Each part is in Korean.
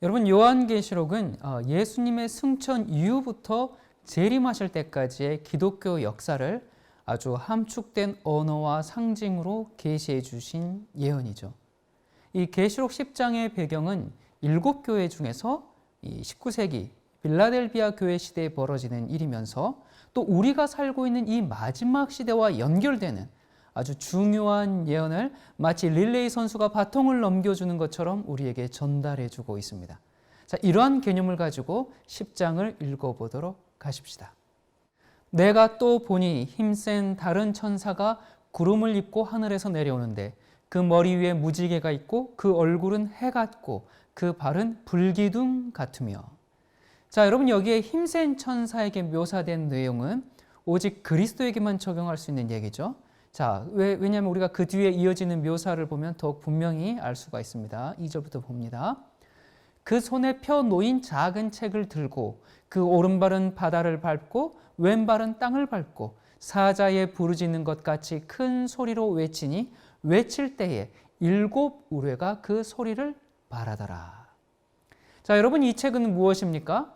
여러분, 요한계시록은 예수님의 승천 이후부터 재림하실 때까지의 기독교 역사를 아주 함축된 언어와 상징으로 계시해 주신 예언이죠. 이 계시록 10장의 배경은 7교회 중에서 이 19세기 빌라델비아 교회 시대에 벌어지는 일이면서 또 우리가 살고 있는 이 마지막 시대와 연결되는 아주 중요한 예언을 마치 릴레이 선수가 바통을 넘겨주는 것처럼 우리에게 전달해 주고 있습니다. 자, 이러한 개념을 가지고 10장을 읽어보도록 하십시다. 내가 또 보니 힘센 다른 천사가 구름을 입고 하늘에서 내려오는데 그 머리 위에 무지개가 있고 그 얼굴은 해 같고 그 발은 불기둥 같으며. 자, 여러분, 여기에 힘센 천사에게 묘사된 내용은 오직 그리스도에게만 적용할 수 있는 얘기죠. 자, 왜냐하면 우리가 그 뒤에 이어지는 묘사를 보면 더욱 분명히 알 수가 있습니다. 2절부터 봅니다. 그 손에 펴 놓인 작은 책을 들고 그 오른발은 바다를 밟고 왼발은 땅을 밟고 사자의 부르짖는 것 같이 큰 소리로 외치니 외칠 때에 7 우레가 그 소리를 발하더라. 자, 여러분, 이 책은 무엇입니까?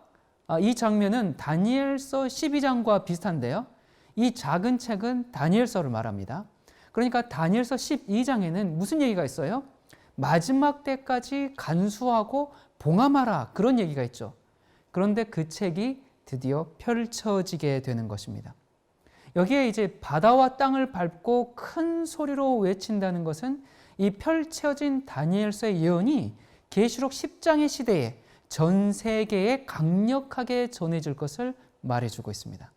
이 장면은 다니엘서 12장과 비슷한데요. 이 작은 책은 다니엘서를 말합니다. 그러니까 다니엘서 12장에는 무슨 얘기가 있어요? 마지막 때까지 간수하고 봉함하라, 그런 얘기가 있죠. 그런데 그 책이 드디어 펼쳐지게 되는 것입니다. 여기에 이제 바다와 땅을 밟고 큰 소리로 외친다는 것은 이 펼쳐진 다니엘서의 예언이 계시록 10장의 시대에 전 세계에 강력하게 전해질 것을 말해주고 있습니다.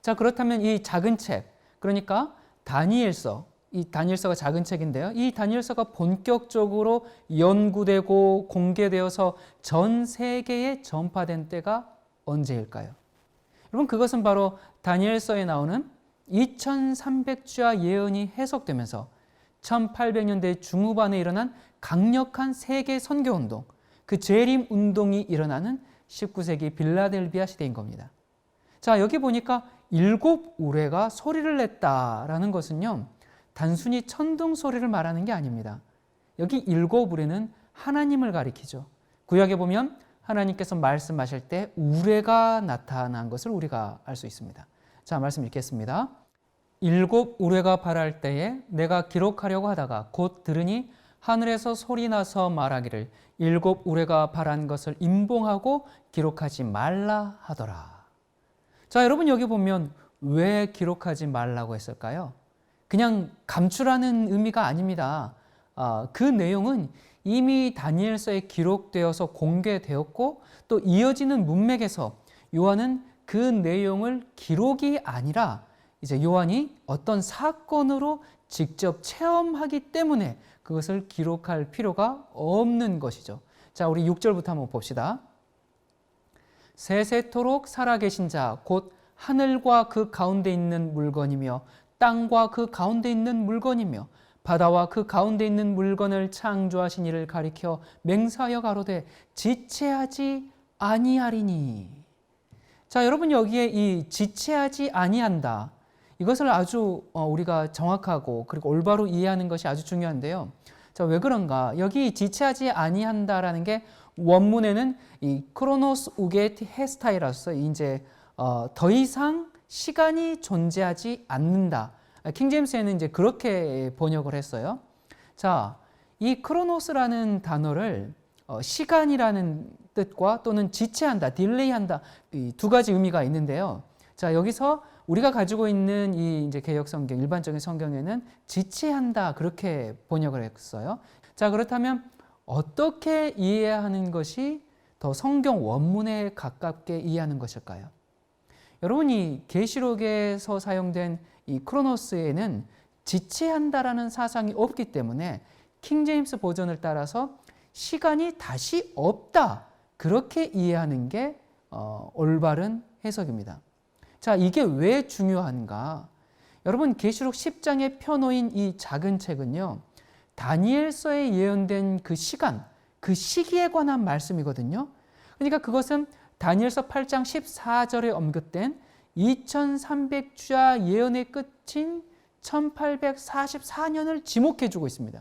자, 그렇다면 이 작은 책, 그러니까 다니엘서, 이 다니엘서가 작은 책인데요. 이 다니엘서가 본격적으로 연구되고 공개되어서 전 세계에 전파된 때가 언제일까요? 여러분, 그것은 바로 다니엘서에 나오는 2300주야 예언이 해석되면서 1800년대 중후반에 일어난 강력한 세계 선교운동, 그 재림 운동이 일어나는 19세기 빌라델비아 시대인 겁니다. 자, 여기 보니까 7 우레가 소리를 냈다라는 것은요, 단순히 천둥 소리를 말하는 게 아닙니다. 여기 7 우레는 하나님을 가리키죠. 구약에 보면 하나님께서 말씀하실 때 우레가 나타난 것을 우리가 알 수 있습니다. 자, 말씀 읽겠습니다. 7 우레가 발할 때에 내가 기록하려고 하다가 곧 들으니 하늘에서 소리 나서 말하기를 7 우레가 발한 것을 임봉하고 기록하지 말라 하더라. 자, 여러분, 여기 보면 왜 기록하지 말라고 했을까요? 그냥 감추라는 의미가 아닙니다. 그 내용은 이미 다니엘서에 기록되어서 공개되었고 또 이어지는 문맥에서 요한은 그 내용을 기록이 아니라 이제 요한이 어떤 사건으로 직접 체험하기 때문에 그것을 기록할 필요가 없는 것이죠. 자, 우리 6절부터 한번 봅시다. 세세토록 살아계신 자 곧 하늘과 그 가운데 있는 물건이며 땅과 그 가운데 있는 물건이며 바다와 그 가운데 있는 물건을 창조하신 이를 가리켜 맹사하여 가로되 지체하지 아니하리니. 자, 여러분, 여기에 이 지체하지 아니한다, 이것을 아주 우리가 정확하고 그리고 올바로 이해하는 것이 아주 중요한데요. 자, 왜 그런가? 여기 지체하지 아니한다라는 게 원문에는 이 크로노스 우게티 헤스타이라서 이제 더 이상 시간이 존재하지 않는다. 킹제임스에는 이제 그렇게 번역을 했어요. 자, 이 크로노스라는 단어를 시간이라는 뜻과 또는 지체한다, 딜레이한다, 이 두 가지 의미가 있는데요. 자, 여기서 우리가 가지고 있는 이 이제 개역 성경, 일반적인 성경에는 지체한다, 그렇게 번역을 했어요. 자, 그렇다면 어떻게 이해하는 것이 더 성경 원문에 가깝게 이해하는 것일까요? 여러분이 계시록에서 사용된 이 크로노스에는 지체한다라는 사상이 없기 때문에 킹제임스 버전을 따라서 시간이 다시 없다, 그렇게 이해하는 게 올바른 해석입니다. 자, 이게 왜 중요한가? 여러분, 계시록 10장에 펴놓인 이 작은 책은요, 다니엘서에 예언된 그 시간, 그 시기에 관한 말씀이거든요. 그러니까 그것은 다니엘서 8장 14절에 언급된 2300주야 예언의 끝인 1844년을 지목해 주고 있습니다.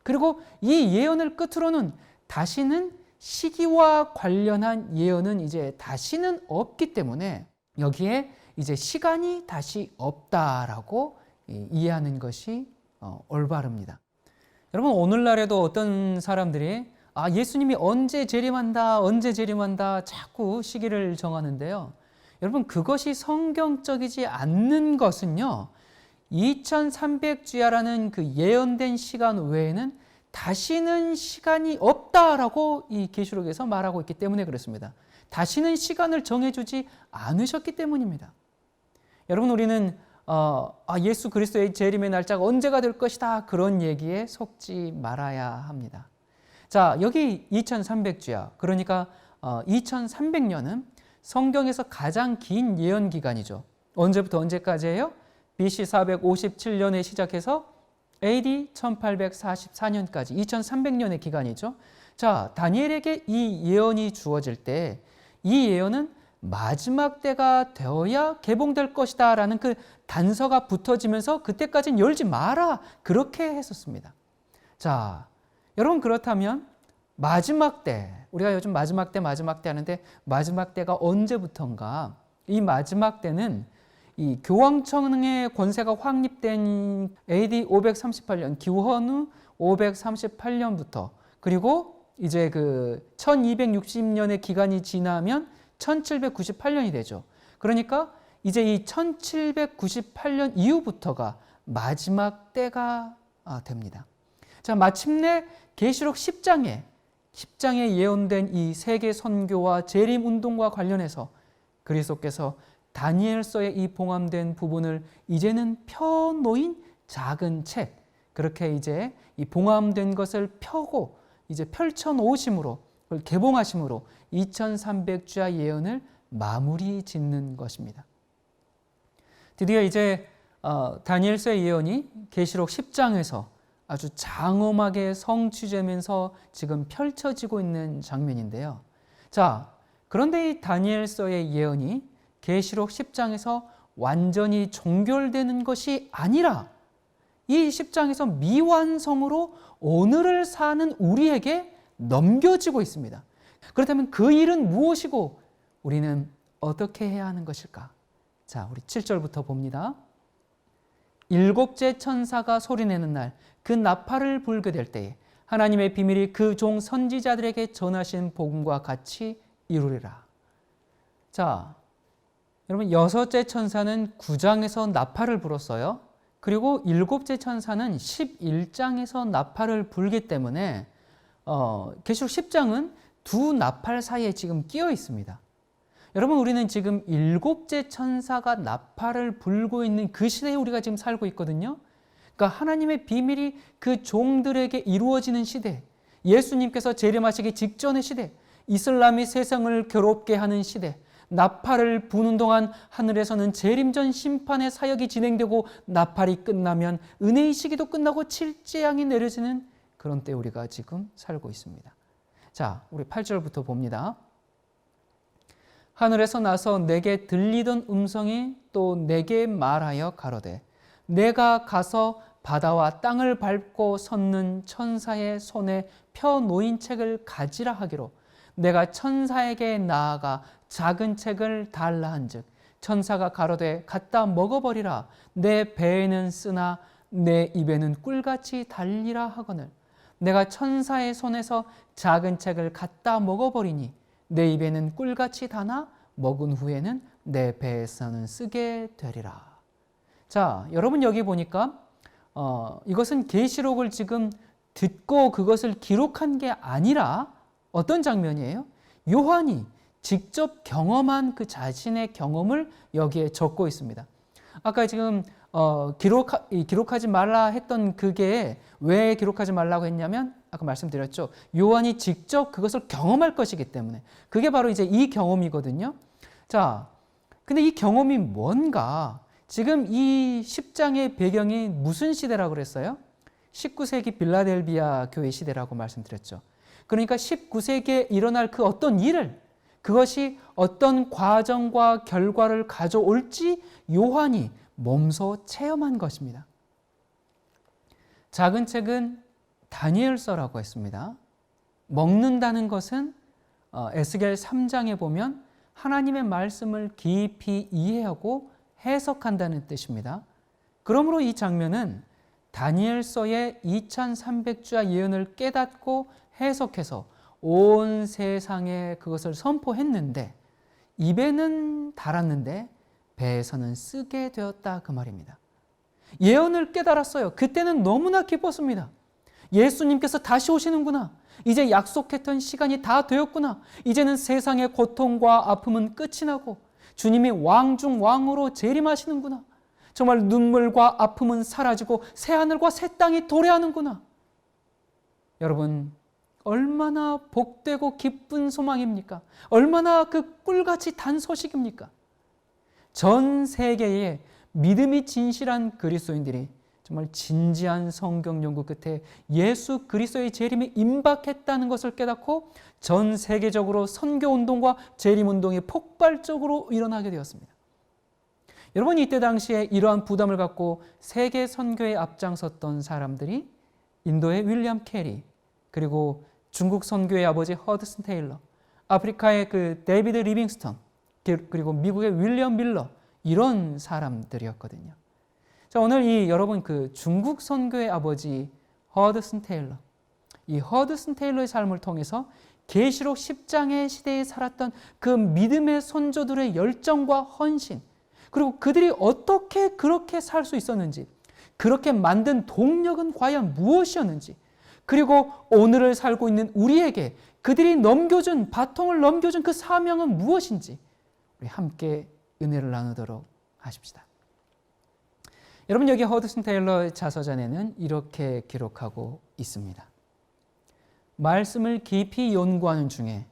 그리고 이 예언을 끝으로는 다시는 시기와 관련한 예언은 이제 다시는 없기 때문에 여기에 이제 시간이 다시 없다라고 이해하는 것이 올바릅니다. 여러분, 오늘날에도 어떤 사람들이 예수님이 언제 재림한다 자꾸 시기를 정하는데요. 여러분, 그것이 성경적이지 않는 것은요, 2300주야라는 그 예언된 시간 외에는 다시는 시간이 없다라고 이 계시록에서 말하고 있기 때문에 그렇습니다. 다시는 시간을 정해주지 않으셨기 때문입니다. 여러분, 우리는 예수 그리스도의 재림의 날짜가 언제가 될 것이다, 그런 얘기에 속지 말아야 합니다. 자, 여기 2300주야, 그러니까 2300년은 성경에서 가장 긴 예언 기간이죠. 언제부터 언제까지예요? BC 457년에 시작해서 AD 1844년까지 2300년의 기간이죠. 자, 다니엘에게 이 예언이 주어질 때 이 예언은 마지막 때가 되어야 개봉될 것이다 라는 그 단서가 붙어지면서 그때까지는 열지 마라, 그렇게 했었습니다. 자, 여러분, 그렇다면 마지막 때, 우리가 요즘 마지막 때 하는데 마지막 때가 언제부터인가? 이 마지막 때는 이 교황청의 권세가 확립된 AD 538년, 기원후 538년부터, 그리고 이제 그 1260년의 기간이 지나면 1798년이 되죠. 그러니까 이제 이 1798년 이후부터가 마지막 때가 됩니다. 자, 마침내 계시록 10장에 예언된 이 세계 선교와 재림 운동과 관련해서 그리스도께서 다니엘서에 이 봉함된 부분을 이제는 펴놓인 작은 책, 그렇게 이제 이 봉함된 것을 펴고 이제 펼쳐놓으심으로, 그걸 개봉하심으로 2300주야 예언을 마무리 짓는 것입니다. 드디어 이제 다니엘서의 예언이 계시록 10장에서 아주 장엄하게 성취되면서 지금 펼쳐지고 있는 장면인데요. 자, 그런데 이 다니엘서의 예언이 계시록 10장에서 완전히 종결되는 것이 아니라 이 10장에서 미완성으로 오늘을 사는 우리에게 넘겨지고 있습니다. 그렇다면 그 일은 무엇이고 우리는 어떻게 해야 하는 것일까? 자, 우리 7절부터 봅니다. 일곱째 천사가 소리내는 날, 그 나팔을 불게 될 때에 하나님의 비밀이 그 종 선지자들에게 전하신 복음과 같이 이루리라. 자, 여러분, 여섯째 천사는 9장에서 나팔을 불었어요. 그리고 일곱째 천사는 11장에서 나팔을 불기 때문에 계시록 10장은 두 나팔 사이에 지금 끼어 있습니다. 여러분, 우리는 지금 일곱째 천사가 나팔을 불고 있는 그 시대에 우리가 지금 살고 있거든요. 그러니까 하나님의 비밀이 그 종들에게 이루어지는 시대, 예수님께서 재림하시기 직전의 시대, 이슬람이 세상을 괴롭게 하는 시대, 나팔을 부는 동안 하늘에서는 재림전 심판의 사역이 진행되고 나팔이 끝나면 은혜의 시기도 끝나고 칠재앙이 내려지는 그런 때 우리가 지금 살고 있습니다. 자, 우리 8절부터 봅니다. 하늘에서 나서 내게 들리던 음성이 또 내게 말하여 가로되 내가 가서 바다와 땅을 밟고 섰는 천사의 손에 펴 놓인 책을 가지라 하기로 내가 천사에게 나아가 작은 책을 달라 한즉 천사가 가로되 갖다 먹어버리라. 내 배에는 쓰나 내 입에는 꿀같이 달리라 하거늘 내가 천사의 손에서 작은 책을 갖다 먹어버리니 내 입에는 꿀같이 다나 먹은 후에는 내 배에서는 쓰게 되리라. 자, 여러분, 여기 보니까 이것은 계시록을 지금 듣고 그것을 기록한 게 아니라 어떤 장면이에요? 요한이 직접 경험한 그 자신의 경험을 여기에 적고 있습니다. 아까 지금 기록하지 말라 했던 그게 왜 기록하지 말라고 했냐면 아까 말씀드렸죠. 요한이 직접 그것을 경험할 것이기 때문에 그게 바로 이제 이 경험이거든요. 자, 근데 이 경험이 뭔가? 지금 이 10장의 배경이 무슨 시대라고 그랬어요? 19세기 빌라델비아 교회 시대라고 말씀드렸죠. 그러니까 19세기에 일어날 그 어떤 일을, 그것이 어떤 과정과 결과를 가져올지 요한이 몸소 체험한 것입니다. 작은 책은 다니엘서라고 했습니다. 먹는다는 것은 에스겔 3장에 보면 하나님의 말씀을 깊이 이해하고 해석한다는 뜻입니다. 그러므로 이 장면은 다니엘서의 2300주야 예언을 깨닫고 해석해서 온 세상에 그것을 선포했는데 입에는 달았는데 배에서는 쓰게 되었다 그 말입니다. 예언을 깨달았어요. 그때는 너무나 기뻤습니다. 예수님께서 다시 오시는구나. 이제 약속했던 시간이 다 되었구나. 이제는 세상의 고통과 아픔은 끝이 나고 주님이 왕 중 왕으로 재림하시는구나. 정말 눈물과 아픔은 사라지고 새하늘과 새 땅이 도래하는구나. 여러분, 얼마나 복되고 기쁜 소망입니까? 얼마나 그 꿀같이 단 소식입니까? 전 세계에 믿음이 진실한 그리스도인들이 정말 진지한 성경 연구 끝에 예수 그리스도의 재림이 임박했다는 것을 깨닫고 전 세계적으로 선교운동과 재림운동이 폭발적으로 일어나게 되었습니다. 여러분, 이때 당시에 이러한 부담을 갖고 세계 선교에 앞장섰던 사람들이 인도의 윌리엄 캐리, 그리고 중국 선교의 아버지 허드슨 테일러, 아프리카의 그 데이비드 리빙스턴, 그리고 미국의 윌리엄 밀러, 이런 사람들이었거든요. 자, 오늘 여러분 그 중국 선교의 아버지 허드슨 테일러, 이 허드슨 테일러의 삶을 통해서 계시록 10장의 시대에 살았던 그 믿음의 선조들의 열정과 헌신, 그리고 그들이 어떻게 그렇게 살 수 있었는지, 그렇게 만든 동력은 과연 무엇이었는지, 그리고 오늘을 살고 있는 우리에게 그들이 바통을 넘겨준 그 사명은 무엇인지 우리 함께 은혜를 나누도록 하십시다. 여러분, 여기 허드슨 테일러 자서전에는 이렇게 기록하고 있습니다. 말씀을 깊이 연구하는 중에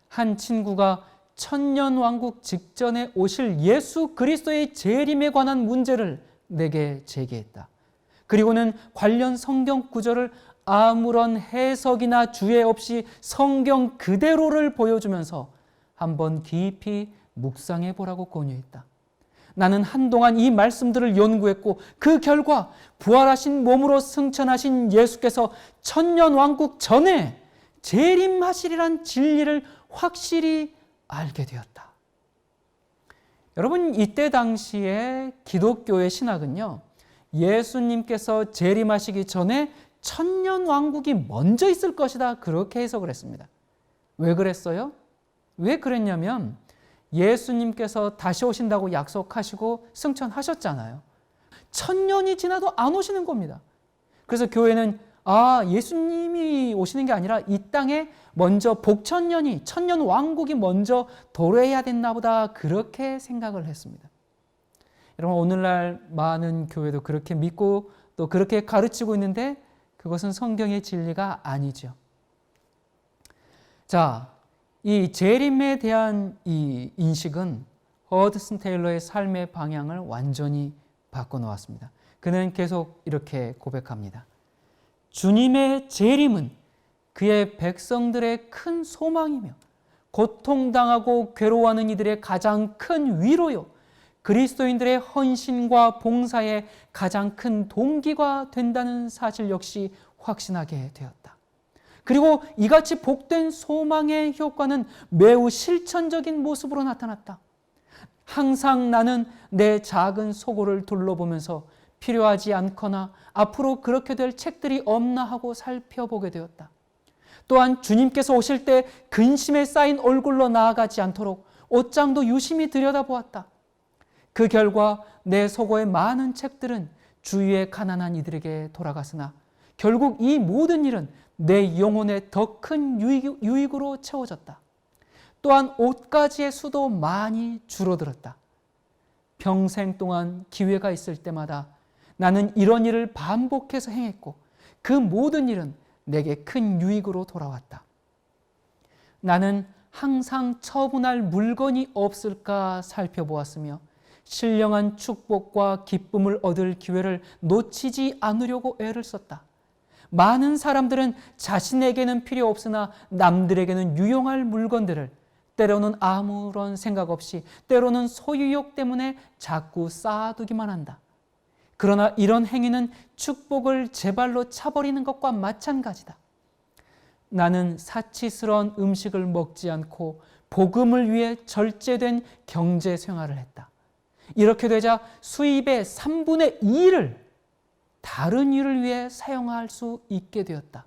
한 친구가 천년왕국 직전에 오실 예수 그리스도의 재림에 관한 문제를 내게 제기했다. 그리고는 관련 성경 구절을 아무런 해석이나 주의 없이 성경 그대로를 보여주면서 한번 깊이 묵상해 보라고 권유했다. 나는 한동안 이 말씀들을 연구했고 그 결과 부활하신 몸으로 승천하신 예수께서 천년왕국 전에 재림하시리란 진리를 확실히 알게 되었다. 여러분, 이때 당시에 기독교의 신학은요, 예수님께서 재림하시기 전에 천년왕국이 먼저 있을 것이다, 그렇게 해석을 했습니다. 왜 그랬어요? 왜 그랬냐면 예수님께서 다시 오신다고 약속하시고 승천하셨잖아요. 1000년이 지나도 안 오시는 겁니다. 그래서 교회는 예수님이 오시는 게 아니라 이 땅에 먼저 복천년이, 천년왕국이 먼저 도래해야 됐나 보다, 그렇게 생각을 했습니다. 여러분, 오늘날 많은 교회도 그렇게 믿고 또 그렇게 가르치고 있는데 그것은 성경의 진리가 아니죠. 자, 이 재림에 대한 이 인식은 허드슨 테일러의 삶의 방향을 완전히 바꿔놓았습니다. 그는 계속 이렇게 고백합니다. 주님의 재림은 그의 백성들의 큰 소망이며 고통당하고 괴로워하는 이들의 가장 큰 위로요, 그리스도인들의 헌신과 봉사의 가장 큰 동기가 된다는 사실 역시 확신하게 되었다. 그리고 이같이 복된 소망의 효과는 매우 실천적인 모습으로 나타났다. 항상 나는 내 작은 소굴을 둘러보면서 필요하지 않거나 앞으로 그렇게 될 책들이 없나 하고 살펴보게 되었다. 또한 주님께서 오실 때 근심에 쌓인 얼굴로 나아가지 않도록 옷장도 유심히 들여다보았다. 그 결과 내 소고의 많은 책들은 주위의 가난한 이들에게 돌아갔으나 결국 이 모든 일은 내 영혼의 더 큰 유익으로 채워졌다. 또한 옷가지의 수도 많이 줄어들었다. 평생 동안 기회가 있을 때마다 나는 이런 일을 반복해서 행했고 그 모든 일은 내게 큰 유익으로 돌아왔다. 나는 항상 처분할 물건이 없을까 살펴보았으며 신령한 축복과 기쁨을 얻을 기회를 놓치지 않으려고 애를 썼다. 많은 사람들은 자신에게는 필요 없으나 남들에게는 유용할 물건들을 때로는 아무런 생각 없이, 때로는 소유욕 때문에 자꾸 쌓아두기만 한다. 그러나 이런 행위는 축복을 제 발로 차버리는 것과 마찬가지다. 나는 사치스러운 음식을 먹지 않고 복음을 위해 절제된 경제 생활을 했다. 이렇게 되자 수입의 3분의 2를 다른 일을 위해 사용할 수 있게 되었다.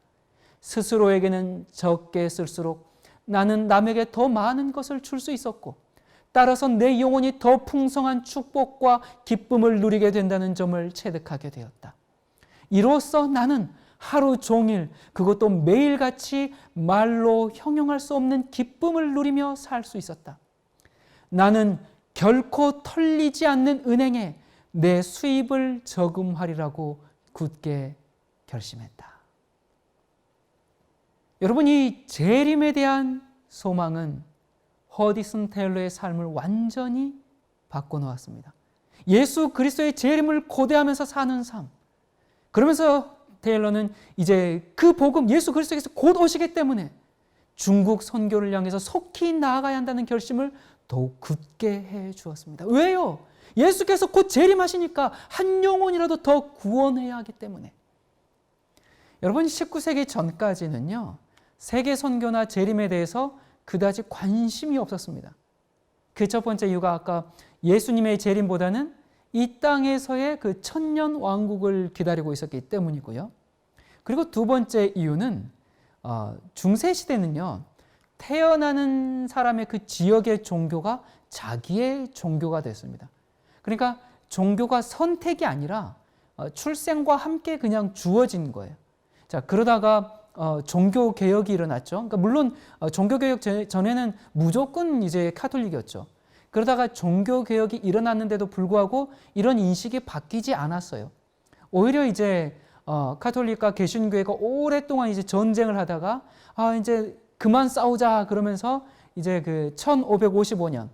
스스로에게는 적게 쓸수록 나는 남에게 더 많은 것을 줄 수 있었고, 따라서 내 영혼이 더 풍성한 축복과 기쁨을 누리게 된다는 점을 체득하게 되었다. 이로써 나는 하루 종일, 그것도 매일같이 말로 형용할 수 없는 기쁨을 누리며 살 수 있었다. 나는 결코 털리지 않는 은행에 내 수입을 저금하리라고 굳게 결심했다. 여러분, 이 재림에 대한 소망은 허디슨 테일러의 삶을 완전히 바꿔놓았습니다. 예수 그리스도의 재림을 고대하면서 사는 삶. 그러면서 테일러는 이제 그 복음, 예수 그리스도께서 곧 오시기 때문에 중국 선교를 향해서 속히 나아가야 한다는 결심을 더욱 굳게 해 주었습니다. 왜요? 예수께서 곧 재림하시니까 한 영혼이라도 더 구원해야 하기 때문에. 여러분, 19세기 전까지는요, 세계 선교나 재림에 대해서 그다지 관심이 없었습니다. 그 첫 번째 이유가 아까 예수님의 재림보다는 이 땅에서의 그 천년 왕국을 기다리고 있었기 때문이고요. 그리고 두 번째 이유는 중세 시대는요, 태어나는 사람의 그 지역의 종교가 자기의 종교가 됐습니다. 그러니까 종교가 선택이 아니라 출생과 함께 그냥 주어진 거예요. 자, 그러다가 종교 개혁이 일어났죠. 그러니까 물론 종교 개혁 전에는 무조건 이제 카톨릭이었죠. 그러다가 종교 개혁이 일어났는데도 불구하고 이런 인식이 바뀌지 않았어요. 오히려 이제 카톨릭과 개신교회가 오랫동안 이제 전쟁을 하다가 이제 그만 싸우자 그러면서 이제 그 1555년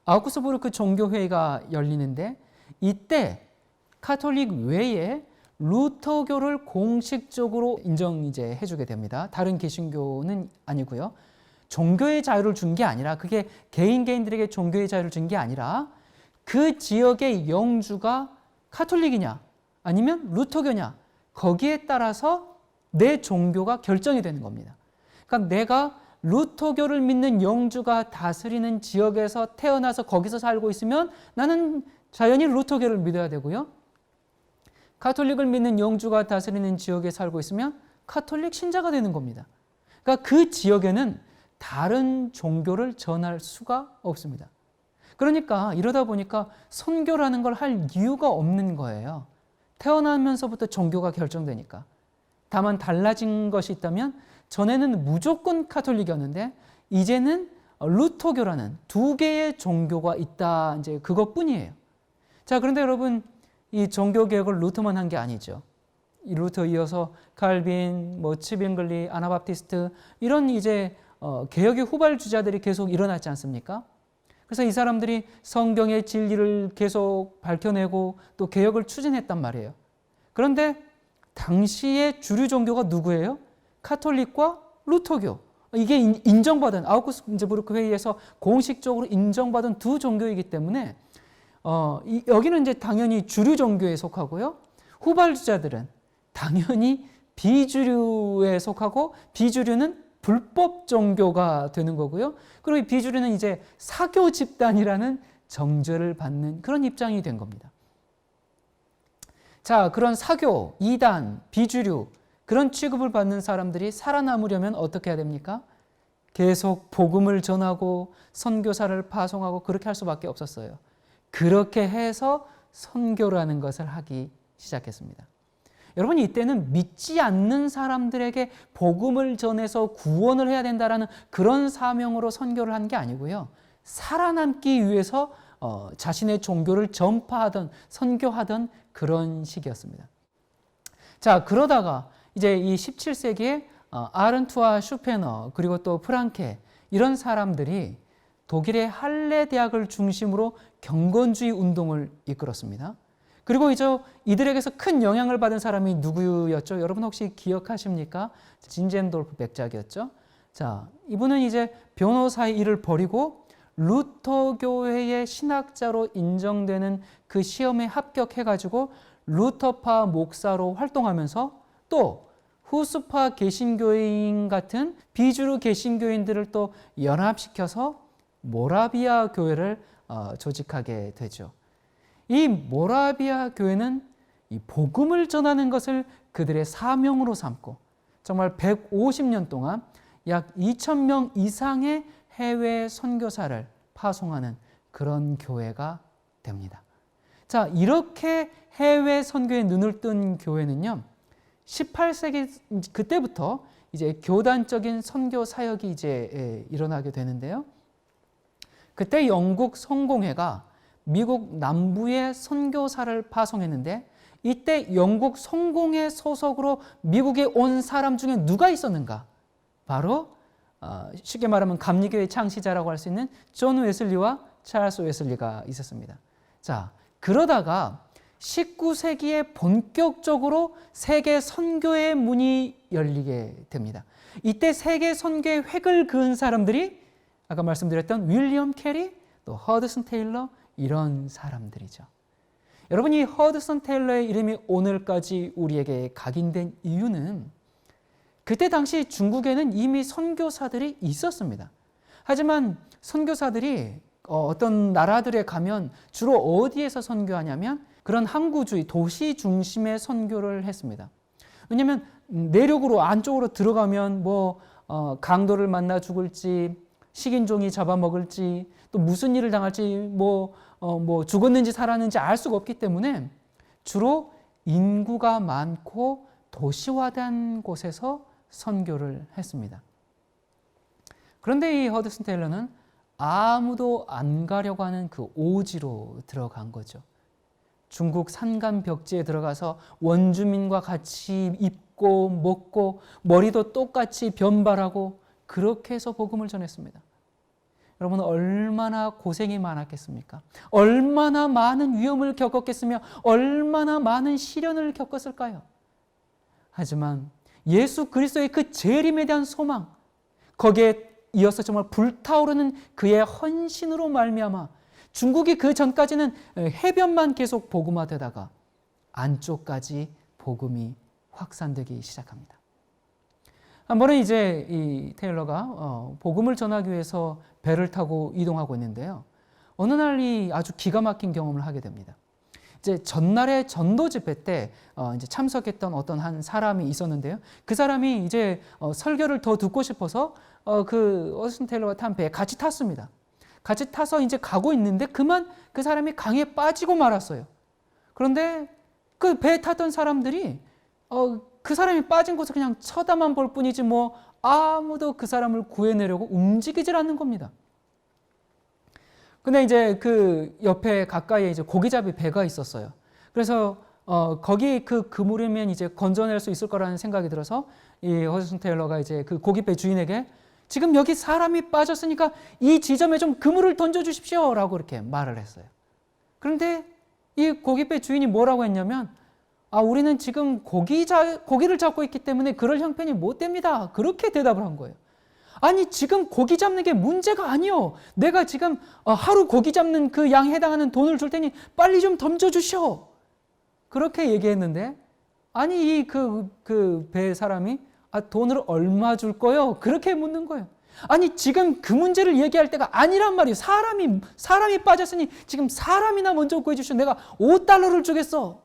아우구스부르크 종교회의가 열리는데, 이때 카톨릭 외에 루터교를 공식적으로 이제 해주게 됩니다. 다른 개신교는 아니고요. 종교의 자유를 준 게 아니라, 그게 개인들에게 종교의 자유를 준 게 아니라 그 지역의 영주가 카톨릭이냐 아니면 루터교냐, 거기에 따라서 내 종교가 결정이 되는 겁니다. 그러니까 내가 루터교를 믿는 영주가 다스리는 지역에서 태어나서 거기서 살고 있으면 나는 자연히 루터교를 믿어야 되고요. 카톨릭을 믿는 영주가 다스리는 지역에 살고 있으면 카톨릭 신자가 되는 겁니다. 그러니까 그 지역에는 다른 종교를 전할 수가 없습니다. 그러니까 이러다 보니까 선교라는 걸 할 이유가 없는 거예요. 태어나면서부터 종교가 결정되니까. 다만 달라진 것이 있다면, 전에는 무조건 카톨릭이었는데 이제는 루터교라는 두 개의 종교가 있다, 이제 그것뿐이에요. 자, 그런데 여러분, 이 종교 개혁을 루터만 한 게 아니죠. 이 루터 이어서 칼빈, 츠빙글리, 아나바프티스트, 이런 이제 개혁의 후발주자들이 계속 일어났지 않습니까? 그래서 이 사람들이 성경의 진리를 계속 밝혀내고 또 개혁을 추진했단 말이에요. 그런데 당시의 주류 종교가 누구예요? 카톨릭과 루터교. 이게 인정받은, 아우구스부르크 회의에서 공식적으로 인정받은 두 종교이기 때문에 여기는 이제 당연히 주류 종교에 속하고요. 후발주자들은 당연히 비주류에 속하고, 비주류는 불법 종교가 되는 거고요. 그리고 이 비주류는 이제 사교 집단이라는 정죄를 받는 그런 입장이 된 겁니다. 자, 그런 사교, 이단, 비주류, 그런 취급을 받는 사람들이 살아남으려면 어떻게 해야 됩니까? 계속 복음을 전하고 선교사를 파송하고 그렇게 할 수밖에 없었어요. 그렇게 해서 선교라는 것을 하기 시작했습니다. 여러분, 이때는 믿지 않는 사람들에게 복음을 전해서 구원을 해야 된다라는 그런 사명으로 선교를 한 게 아니고요. 살아남기 위해서 자신의 종교를 전파하던, 선교하던 그런 시기였습니다. 자, 그러다가 이제 이 17세기에 아른트와 슈페너, 그리고 또 프랑케, 이런 사람들이 독일의 할레 대학을 중심으로 경건주의 운동을 이끌었습니다. 그리고 이제 이들에게서 큰 영향을 받은 사람이 누구였죠? 여러분 혹시 기억하십니까? 진젠돌프 백작이었죠. 자, 이분은 이제 변호사의 일을 버리고 루터교회의 신학자로 인정되는 그 시험에 합격해가지고 루터파 목사로 활동하면서 또 후스파 개신교인 같은 비주류 개신교인들을 또 연합시켜서 모라비아 교회를 조직하게 되죠. 이 모라비아 교회는 이 복음을 전하는 것을 그들의 사명으로 삼고 정말 150년 동안 약 2,000명 이상의 해외 선교사를 파송하는 그런 교회가 됩니다. 자, 이렇게 해외 선교에 눈을 뜬 교회는요, 18세기 그때부터 이제 교단적인 선교 사역이 이제 일어나게 되는데요. 그때 영국 성공회가 미국 남부에 선교사를 파송했는데 이때 영국 성공회 소속으로 미국에 온 사람 중에 누가 있었는가? 바로 쉽게 말하면 감리교의 창시자라고 할 수 있는 존 웨슬리와 찰스 웨슬리가 있었습니다. 자, 그러다가 19세기에 본격적으로 세계 선교의 문이 열리게 됩니다. 이때 세계 선교의 획을 그은 사람들이 아까 말씀드렸던 윌리엄 캐리, 또 허드슨 테일러 이런 사람들이죠. 여러분, 이 허드슨 테일러의 이름이 오늘까지 우리에게 각인된 이유는 그때 당시 중국에는 이미 선교사들이 있었습니다. 하지만 선교사들이 어떤 나라들에 가면 주로 어디에서 선교하냐면 그런 항구주의, 도시 중심의 선교를 했습니다. 왜냐하면 내륙으로 안쪽으로 들어가면 강도를 만나 죽을지, 식인종이 잡아먹을지, 또 무슨 일을 당할지, 죽었는지 살았는지 알 수가 없기 때문에 주로 인구가 많고 도시화된 곳에서 선교를 했습니다. 그런데 이 허드슨 테일러는 아무도 안 가려고 하는 그 오지로 들어간 거죠. 중국 산간 벽지에 들어가서 원주민과 같이 입고 먹고 머리도 똑같이 변발하고 그렇게 해서 복음을 전했습니다. 여러분, 얼마나 고생이 많았겠습니까? 얼마나 많은 위험을 겪었겠으며 얼마나 많은 시련을 겪었을까요? 하지만 예수 그리스도의 그 재림에 대한 소망, 거기에 이어서 정말 불타오르는 그의 헌신으로 말미암아 중국이 그 전까지는 해변만 계속 복음화되다가 안쪽까지 복음이 확산되기 시작합니다. 한 번은 이제 이 테일러가 복음을 전하기 위해서 배를 타고 이동하고 있는데요. 어느 날 이 아주 기가 막힌 경험을 하게 됩니다. 이제 전날의 전도 집회 때 이제 참석했던 어떤 한 사람이 있었는데요. 그 사람이 이제 설교를 더 듣고 싶어서 그 허드슨 테일러가 탄 배에 같이 탔습니다. 같이 타서 이제 가고 있는데 그만 그 사람이 강에 빠지고 말았어요. 그런데 그 배에 탔던 사람들이 그 사람이 빠진 곳을 그냥 쳐다만 볼 뿐이지 아무도 그 사람을 구해내려고 움직이질 않는 겁니다. 근데 이제 그 옆에 가까이에 이제 고기잡이 배가 있었어요. 그래서 거기 그 그물이면 이제 건져낼 수 있을 거라는 생각이 들어서 이 허드슨 테일러가 이제 그 고깃배 주인에게 지금 여기 사람이 빠졌으니까 이 지점에 좀 그물을 던져주십시오 라고 이렇게 말을 했어요. 그런데 이 고깃배 주인이 뭐라고 했냐면 우리는 지금 고기를 잡고 있기 때문에 그럴 형편이 못 됩니다. 그렇게 대답을 한 거예요. 아니, 지금 고기 잡는 게 문제가 아니요. 내가 지금 하루 고기 잡는 그 양에 해당하는 돈을 줄 테니 빨리 좀 던져주시오. 그렇게 얘기했는데 아니, 그 배 사람이 돈을 얼마 줄 거요? 그렇게 묻는 거예요. 아니, 지금 그 문제를 얘기할 때가 아니란 말이에요. 사람이 빠졌으니 지금 사람이나 먼저 구해주시오. 내가 $5를 주겠어.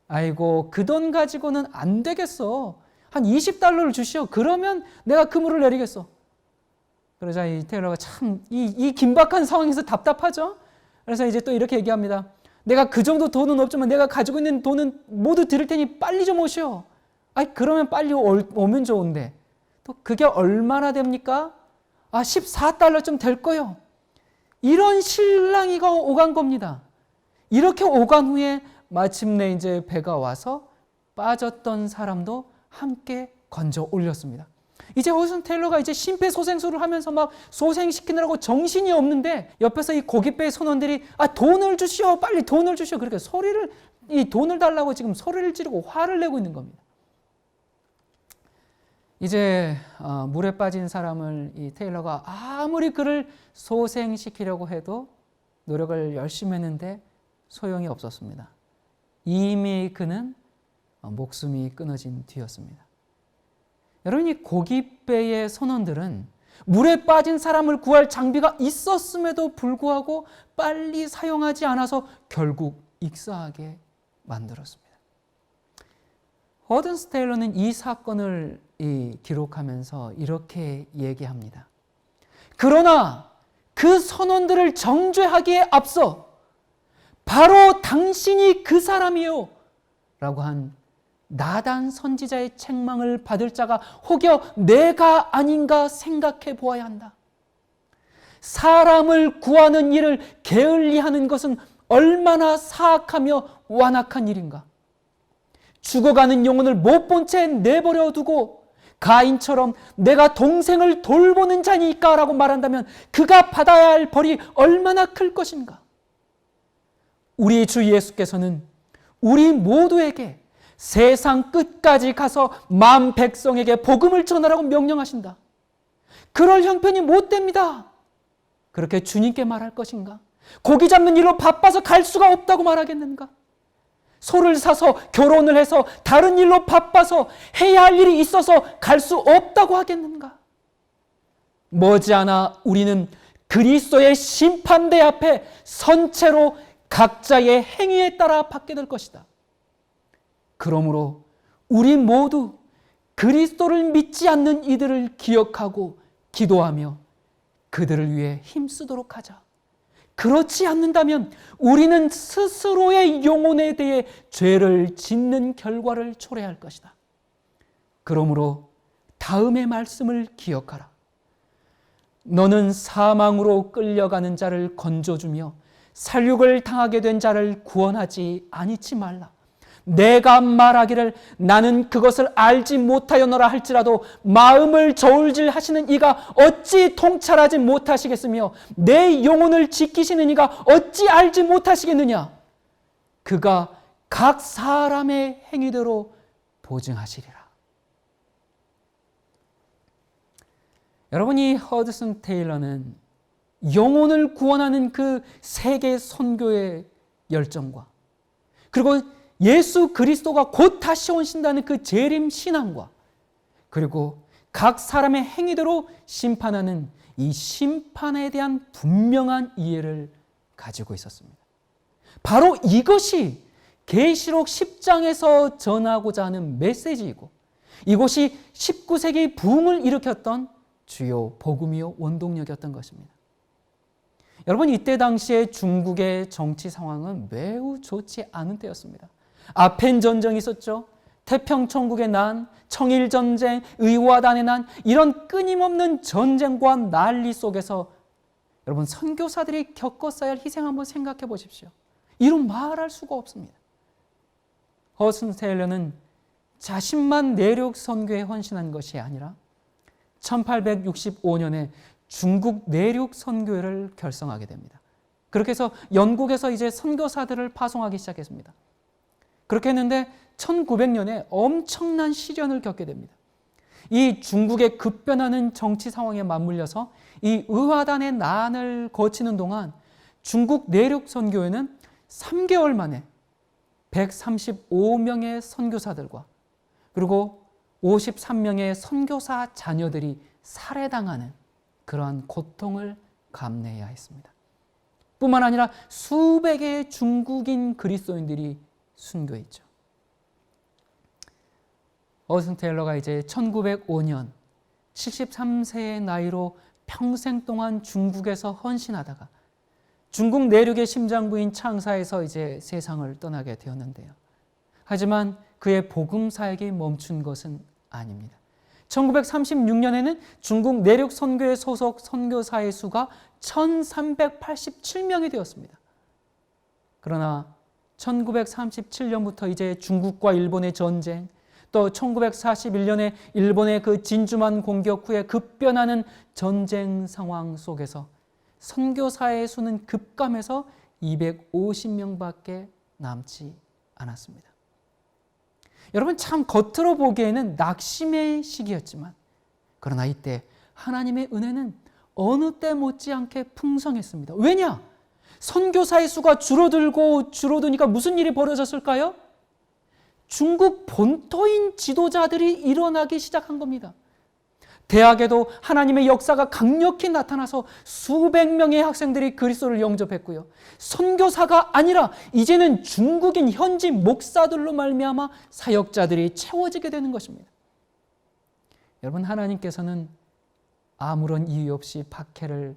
아이고, 그 돈 가지고는 안 되겠어. 한 $20를 주시오. 그러면 내가 그물을 내리겠어. 그러자 이 테일러가 참 이 긴박한 상황에서 답답하죠. 그래서 이제 또 이렇게 얘기합니다. 내가 그 정도 돈은 없지만 내가 가지고 있는 돈은 모두 드릴 테니 빨리 좀 오시오. 그러면 빨리 오면 좋은데 또 그게 얼마나 됩니까? $14쯤 될 거요. 이런 실랑이가 오간 겁니다. 이렇게 오간 후에 마침내 이제 배가 와서 빠졌던 사람도 함께 건져 올렸습니다. 이제 허드슨 테일러가 이제 심폐소생술을 하면서 막 소생시키느라고 정신이 없는데 옆에서 이 고깃배의 선원들이 돈을 주시오, 빨리 돈을 주시오. 그렇게 이 돈을 달라고 지금 소리를 지르고 화를 내고 있는 겁니다. 이제 물에 빠진 사람을 이 테일러가 아무리 그를 소생시키려고 해도 노력을 열심히 했는데 소용이 없었습니다. 이미 그는 목숨이 끊어진 뒤였습니다. 여러분, 이 고깃배의 선원들은 물에 빠진 사람을 구할 장비가 있었음에도 불구하고 빨리 사용하지 않아서 결국 익사하게 만들었습니다. 허든스 테일러는 이 사건을 기록하면서 이렇게 얘기합니다. 그러나 그 선원들을 정죄하기에 앞서 바로 당신이 그 사람이요 라고 한 나단 선지자의 책망을 받을 자가 혹여 내가 아닌가 생각해 보아야 한다. 사람을 구하는 일을 게을리하는 것은 얼마나 사악하며 완악한 일인가. 죽어가는 영혼을 못 본 채 내버려 두고 가인처럼 내가 동생을 돌보는 자니까 라고 말한다면 그가 받아야 할 벌이 얼마나 클 것인가. 우리 주 예수께서는 우리 모두에게 세상 끝까지 가서 만 백성에게 복음을 전하라고 명령하신다. 그럴 형편이 못 됩니다. 그렇게 주님께 말할 것인가? 고기 잡는 일로 바빠서 갈 수가 없다고 말하겠는가? 소를 사서 결혼을 해서 다른 일로 바빠서 해야 할 일이 있어서 갈 수 없다고 하겠는가? 머지않아 우리는 그리스도의 심판대 앞에 선체로 각자의 행위에 따라 받게 될 것이다. 그러므로 우리 모두 그리스도를 믿지 않는 이들을 기억하고 기도하며 그들을 위해 힘쓰도록 하자. 그렇지 않는다면 우리는 스스로의 영혼에 대해 죄를 짓는 결과를 초래할 것이다. 그러므로 다음의 말씀을 기억하라. 너는 사망으로 끌려가는 자를 건져주며 살육을 당하게 된 자를 구원하지 아니치 말라. 내가 말하기를 나는 그것을 알지 못하였노라 할지라도 마음을 저울질 하시는 이가 어찌 통찰하지 못하시겠으며 내 영혼을 지키시는 이가 어찌 알지 못하시겠느냐. 그가 각 사람의 행위대로 보증하시리라. 여러분이 허드슨 테일러는 영혼을 구원하는 그 세계 선교의 열정과 그리고 예수 그리스도가 곧 다시 오신다는 그 재림 신앙과 그리고 각 사람의 행위대로 심판하는 이 심판에 대한 분명한 이해를 가지고 있었습니다. 바로 이것이 계시록 10장에서 전하고자 하는 메시지이고 이것이 19세기 부흥을 일으켰던 주요 복음이요 원동력이었던 것입니다. 여러분, 이때 당시에 중국의 정치 상황은 매우 좋지 않은 때였습니다. 아펜 전쟁이 있었죠. 태평천국의 난, 청일전쟁, 의화단의 난, 이런 끊임없는 전쟁과 난리 속에서 여러분 선교사들이 겪었어야 할 희생 한번 생각해 보십시오. 이루 말할 수가 없습니다. 허슨 테일러는 자신만 내륙 선교에 헌신한 것이 아니라 1865년에 중국 내륙 선교회를 결성하게 됩니다. 그렇게 해서 영국에서 이제 선교사들을 파송하기 시작했습니다. 그렇게 했는데 1900년에 엄청난 시련을 겪게 됩니다. 이 중국의 급변하는 정치 상황에 맞물려서 이 의화단의 난을 거치는 동안 중국 내륙 선교회는 3개월 만에 135명의 선교사들과 그리고 53명의 선교사 자녀들이 살해당하는 그러한 고통을 감내해야 했습니다. 뿐만 아니라 수백의 중국인 그리스도인들이 순교했죠. 허슨 테일러가 이제 1905년 73세의 나이로 평생 동안 중국에서 헌신하다가 중국 내륙의 심장부인 창사에서 이제 세상을 떠나게 되었는데요. 하지만 그의 복음 사역이 멈춘 것은 아닙니다. 1936년에는 중국 내륙 선교회 소속 선교사의 수가 1387명이 되었습니다. 그러나 1937년부터 이제 중국과 일본의 전쟁, 또 1941년에 일본의 그 진주만 공격 후에 급변하는 전쟁 상황 속에서 선교사의 수는 급감해서 250명밖에 남지 않았습니다. 여러분, 참 겉으로 보기에는 낙심의 시기였지만 그러나 이때 하나님의 은혜는 어느 때 못지않게 풍성했습니다. 왜냐? 선교사의 수가 줄어들니까 무슨 일이 벌어졌을까요? 중국 본토인 지도자들이 일어나기 시작한 겁니다. 대학에도 하나님의 역사가 강력히 나타나서 수백 명의 학생들이 그리스도를 영접했고요. 선교사가 아니라 이제는 중국인 현지 목사들로 말미암아 사역자들이 채워지게 되는 것입니다. 여러분, 하나님께서는 아무런 이유 없이 박해를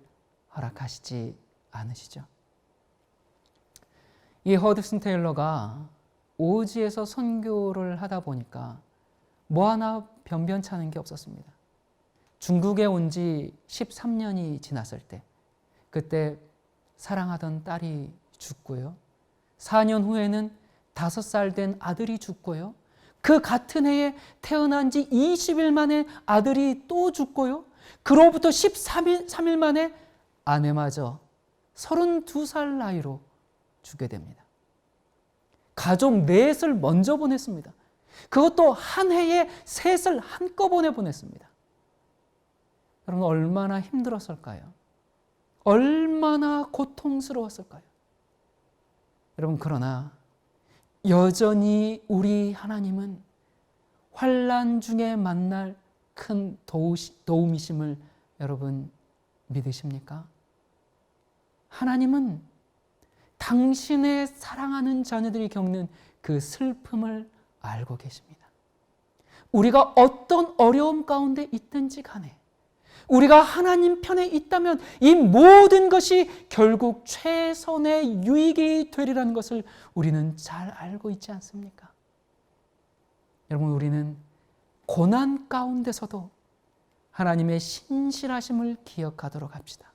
허락하시지 않으시죠. 이 허드슨 테일러가 오지에서 선교를 하다 보니까 뭐 하나 변변찮은 게 없었습니다. 중국에 온 지 13년이 지났을 때, 그때 사랑하던 딸이 죽고요. 4년 후에는 5살 된 아들이 죽고요. 그 같은 해에 태어난 지 20일 만에 아들이 또 죽고요. 그로부터 13일 만에 아내마저 32살 나이로 죽게 됩니다. 가족 넷을 먼저 보냈습니다. 그것도 한 해에 셋을 한꺼번에 보냈습니다. 여러분, 얼마나 힘들었을까요? 얼마나 고통스러웠을까요? 여러분, 그러나 여전히 우리 하나님은 환난 중에 만날 큰 도움이심을 여러분 믿으십니까? 하나님은 당신의 사랑하는 자녀들이 겪는 그 슬픔을 알고 계십니다. 우리가 어떤 어려움 가운데 있든지 간에 우리가 하나님 편에 있다면 이 모든 것이 결국 최선의 유익이 되리라는 것을 우리는 잘 알고 있지 않습니까? 여러분, 우리는 고난 가운데서도 하나님의 신실하심을 기억하도록 합시다.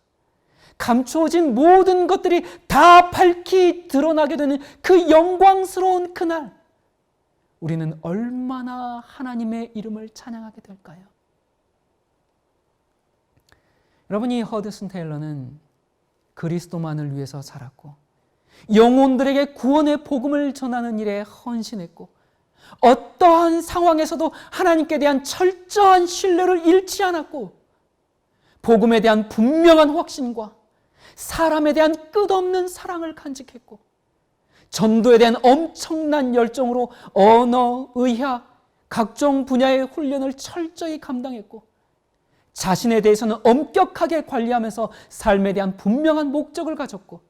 감추어진 모든 것들이 다 밝히 드러나게 되는 그 영광스러운 그날, 우리는 얼마나 하나님의 이름을 찬양하게 될까요? 여러분, 이 허드슨 테일러는 그리스도만을 위해서 살았고 영혼들에게 구원의 복음을 전하는 일에 헌신했고 어떠한 상황에서도 하나님께 대한 철저한 신뢰를 잃지 않았고 복음에 대한 분명한 확신과 사람에 대한 끝없는 사랑을 간직했고 전도에 대한 엄청난 열정으로 언어, 의학, 각종 분야의 훈련을 철저히 감당했고 자신에 대해서는 엄격하게 관리하면서 삶에 대한 분명한 목적을 가졌고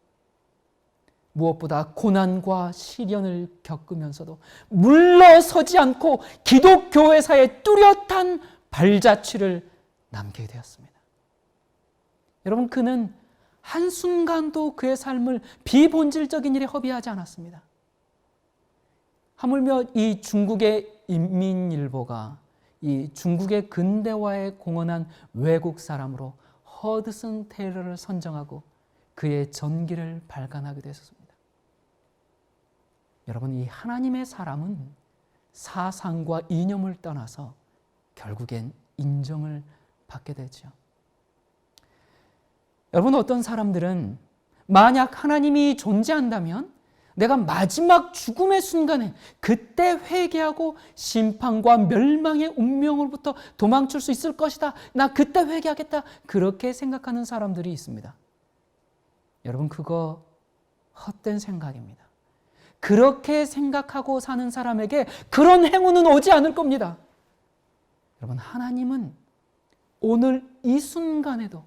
무엇보다 고난과 시련을 겪으면서도 물러서지 않고 기독교회사에 뚜렷한 발자취를 남기게 되었습니다. 여러분, 그는 한순간도 그의 삶을 비본질적인 일에 허비하지 않았습니다. 하물며 이 중국의 인민일보가 이 중국의 근대화에 공헌한 외국 사람으로 허드슨 테일러를 선정하고 그의 전기를 발간하게 되었습니다. 여러분, 이 하나님의 사람은 사상과 이념을 떠나서 결국엔 인정을 받게 되죠. 여러분, 어떤 사람들은 만약 하나님이 존재한다면 내가 마지막 죽음의 순간에 그때 회개하고 심판과 멸망의 운명으로부터 도망칠 수 있을 것이다. 나 그때 회개하겠다. 그렇게 생각하는 사람들이 있습니다. 여러분, 그거 헛된 생각입니다. 그렇게 생각하고 사는 사람에게 그런 행운은 오지 않을 겁니다. 여러분, 하나님은 오늘 이 순간에도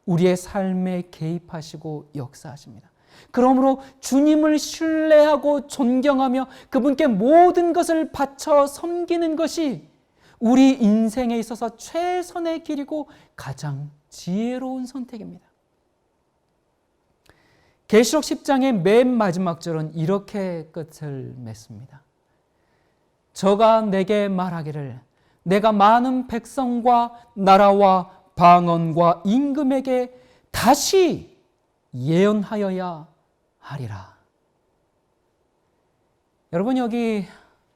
우리의 삶에 개입하시고 역사하십니다. 그러므로 주님을 신뢰하고 존경하며 그분께 모든 것을 바쳐 섬기는 것이 우리 인생에 있어서 최선의 길이고 가장 지혜로운 선택입니다. 계시록 10장의 맨 마지막 절은 이렇게 끝을 맺습니다. 저가 내게 말하기를 내가 많은 백성과 나라와 방언과 임금에게 다시 예언하여야 하리라. 여러분, 여기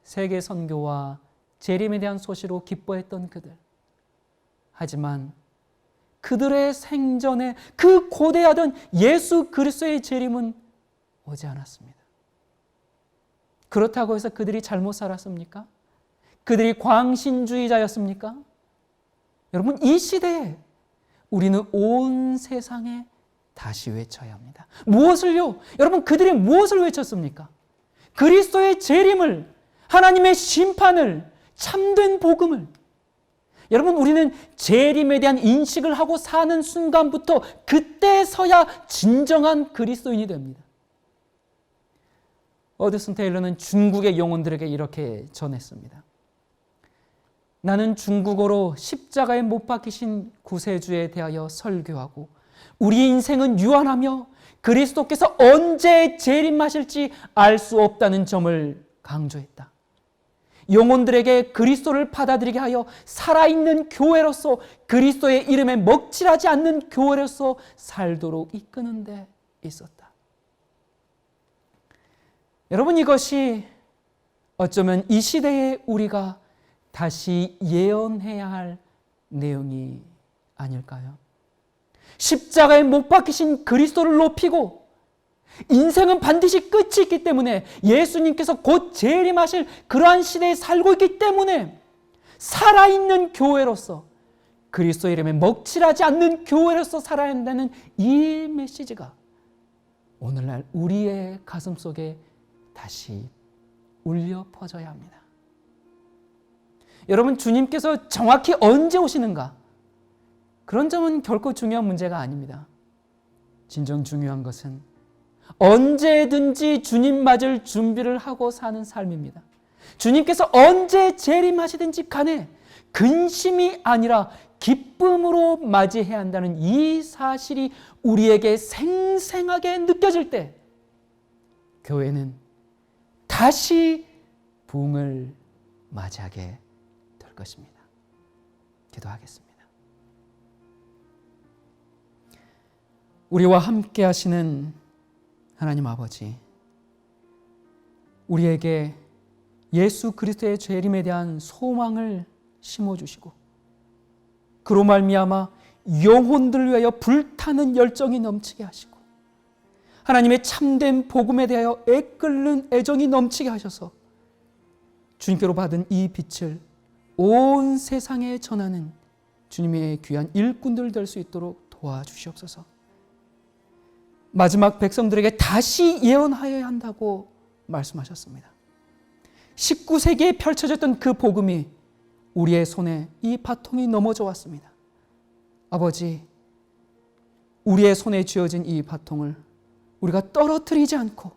세계 선교와 재림에 대한 소식으로 기뻐했던 그들, 하지만 그들의 생전에 그 고대하던 예수 그리스도의 재림은 오지 않았습니다. 그렇다고 해서 그들이 잘못 살았습니까? 그들이 광신주의자였습니까? 여러분, 이 시대에 우리는 온 세상에 다시 외쳐야 합니다. 무엇을요? 여러분, 그들이 무엇을 외쳤습니까? 그리스도의 재림을, 하나님의 심판을, 참된 복음을. 여러분, 우리는 재림에 대한 인식을 하고 사는 순간부터 그때서야 진정한 그리스도인이 됩니다. 어드슨 테일러는 중국의 영혼들에게 이렇게 전했습니다. 나는 중국어로 십자가에 못 박히신 구세주에 대하여 설교하고 우리 인생은 유한하며 그리스도께서 언제 재림하실지 알 수 없다는 점을 강조했다. 영혼들에게 그리스도를 받아들이게 하여 살아있는 교회로서 그리스도의 이름에 먹칠하지 않는 교회로서 살도록 이끄는 데 있었다. 여러분, 이것이 어쩌면 이 시대에 우리가 다시 예언해야 할 내용이 아닐까요? 십자가에 못 박히신 그리스도를 높이고 인생은 반드시 끝이 있기 때문에 예수님께서 곧 재림하실 그러한 시대에 살고 있기 때문에 살아있는 교회로서 그리스도 이름에 먹칠하지 않는 교회로서 살아야 한다는 이 메시지가 오늘날 우리의 가슴 속에 다시 울려 퍼져야 합니다. 여러분, 주님께서 정확히 언제 오시는가? 그런 점은 결코 중요한 문제가 아닙니다. 진정 중요한 것은 언제든지 주님 맞을 준비를 하고 사는 삶입니다. 주님께서 언제 재림하시든지 간에 근심이 아니라 기쁨으로 맞이해야 한다는 이 사실이 우리에게 생생하게 느껴질 때 교회는 다시 부흥을 맞이하게 될 것입니다. 기도하겠습니다. 우리와 함께 하시는 하나님 아버지, 우리에게 예수 그리스도의 재림에 대한 소망을 심어주시고 그로 말미암아 영혼들을 위하여 불타는 열정이 넘치게 하시고 하나님의 참된 복음에 대하여 애끓는 애정이 넘치게 하셔서 주님께로 받은 이 빛을 온 세상에 전하는 주님의 귀한 일꾼들 될 수 있도록 도와주시옵소서. 마지막 백성들에게 다시 예언하여야 한다고 말씀하셨습니다. 19세기에 펼쳐졌던 그 복음이 우리의 손에 이 바통이 넘어져 왔습니다. 아버지, 우리의 손에 쥐어진 이 바통을 우리가 떨어뜨리지 않고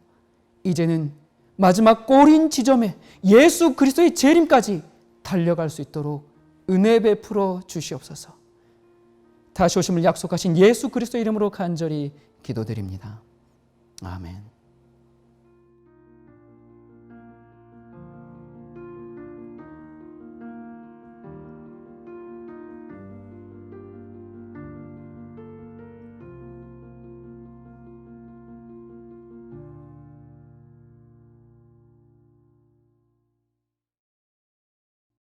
이제는 마지막 꼬린 지점에 예수 그리스도의 재림까지 달려갈 수 있도록 은혜 베풀어 주시옵소서. 다시 오심을 약속하신 예수 그리스도의 이름으로 간절히 기도드립니다. 아멘.